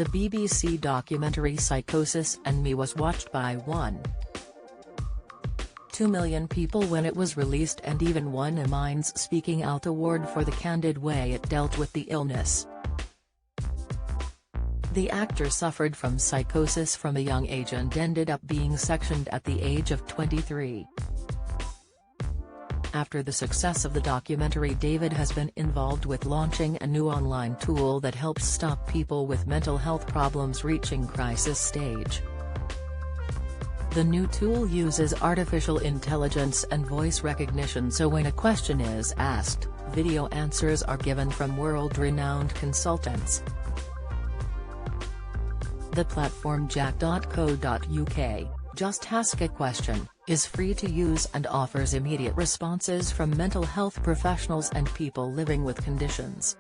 The BBC documentary Psychosis and Me was watched by 1.2 million people when it was released, and even won a Minds Speaking Out award for the candid way it dealt with the illness. The actor suffered from psychosis from a young age and ended up being sectioned at the age of 23. After the success of the documentary, David has been involved with launching a new online tool that helps stop people with mental health problems reaching crisis stage. The new tool uses artificial intelligence and voice recognition, so when a question is asked, video answers are given from world-renowned consultants. The platform jack.co.uk, Just Ask a Question, is free to use and offers immediate responses from mental health professionals and people living with conditions.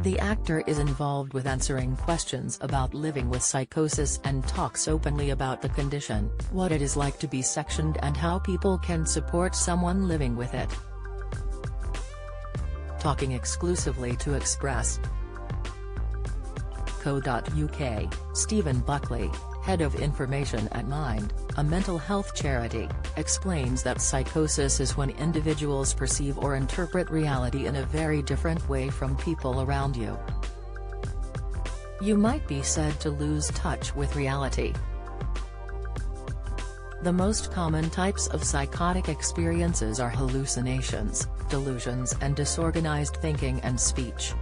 The actor is involved with answering questions about living with psychosis and talks openly about the condition, what it is like to be sectioned and how people can support someone living with it. Talking exclusively to Express.co.uk, Stephen Buckley, head of information at Mind, a mental health charity, explains that psychosis is when individuals perceive or interpret reality in a very different way from people around you. You might be said to lose touch with reality. The most common types of psychotic experiences are hallucinations, delusions, and disorganized thinking and speech.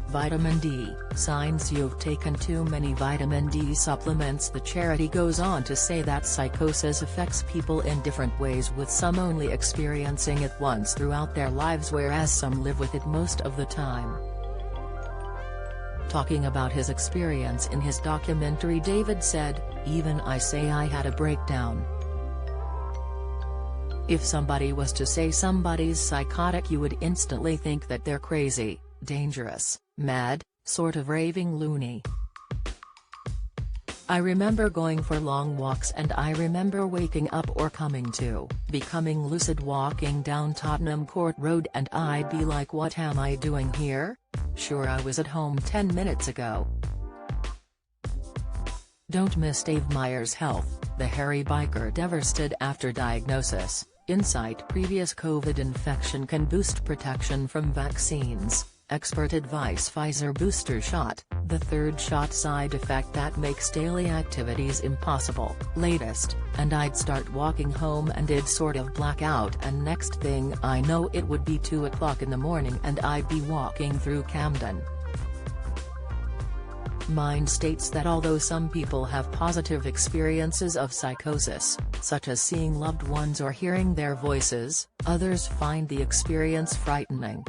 Vitamin D, signs you've taken too many vitamin D supplements. The charity goes on to say that psychosis affects people in different ways, with some only experiencing it once throughout their lives, whereas some live with it most of the time. Talking about his experience in his documentary, David said, "Even I say I had a breakdown. If somebody was to say somebody's psychotic, you would instantly think that they're crazy, dangerous, mad, sort of raving loony. I remember going for long walks, and I remember waking up or coming to, becoming lucid walking down Tottenham Court Road, and I'd be like, what am I doing here? Sure, I was at home 10 minutes ago." Don't miss Dave Meyer's health. The hairy biker devastated after diagnosis. Insight: previous COVID infection can boost protection from vaccines. Expert advice: Pfizer booster shot, the third shot side effect that makes daily activities impossible. Latest: and I'd start walking home and it'd sort of black out, and next thing I know it would be 2 o'clock in the morning and I'd be walking through Camden. Mind states that although some people have positive experiences of psychosis, such as seeing loved ones or hearing their voices, others find the experience frightening.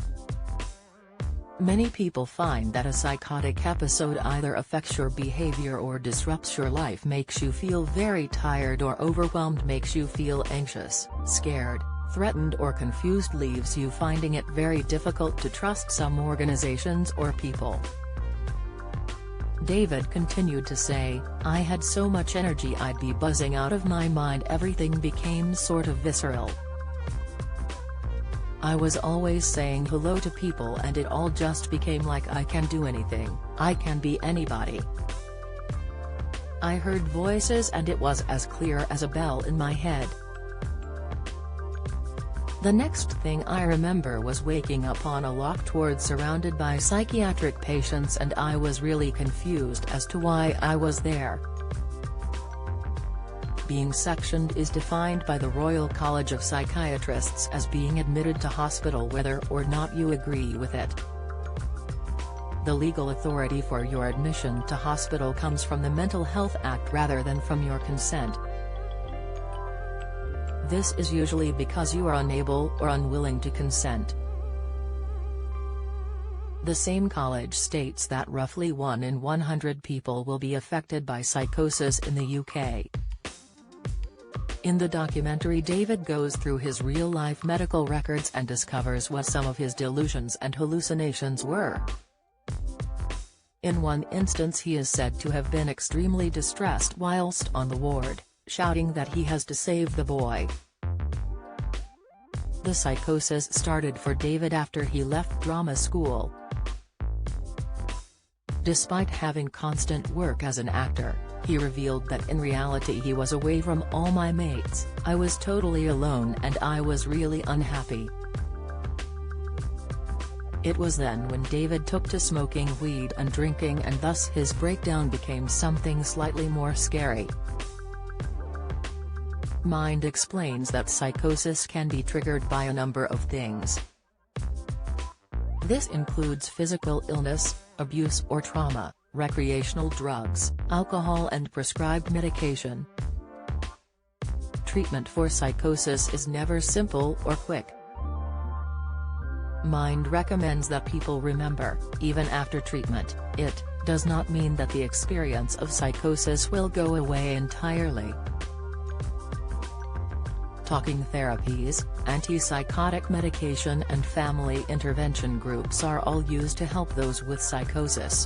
Many people find that a psychotic episode either affects your behavior or disrupts your life, makes you feel very tired or overwhelmed, makes you feel anxious, scared, threatened or confused, leaves you finding it very difficult to trust some organizations or people. David continued to say, "I had so much energy I'd be buzzing out of my mind, everything became sort of visceral. I was always saying hello to people and it all just became like I can do anything, I can be anybody. I heard voices and it was as clear as a bell in my head. The next thing I remember was waking up on a locked ward surrounded by psychiatric patients, and I was really confused as to why I was there." Being sectioned is defined by the Royal College of Psychiatrists as being admitted to hospital whether or not you agree with it. The legal authority for your admission to hospital comes from the Mental Health Act rather than from your consent. This is usually because you are unable or unwilling to consent. The same college states that roughly 1 in 100 people will be affected by psychosis in the UK. In the documentary, David goes through his real-life medical records and discovers what some of his delusions and hallucinations were. In one instance, he is said to have been extremely distressed whilst on the ward, shouting that he has to save the boy. The psychosis started for David after he left drama school. Despite having constant work as an actor, he revealed that in reality he was away from all my mates, I was totally alone and I was really unhappy. It was then when David took to smoking weed and drinking, and thus his breakdown became something slightly more scary. Mind explains that psychosis can be triggered by a number of things. This includes physical illness, abuse or trauma, recreational drugs, alcohol and prescribed medication. Treatment for psychosis is never simple or quick. Mind recommends that people remember, even after treatment, it does not mean that the experience of psychosis will go away entirely. Talking therapies, antipsychotic medication and family intervention groups are all used to help those with psychosis.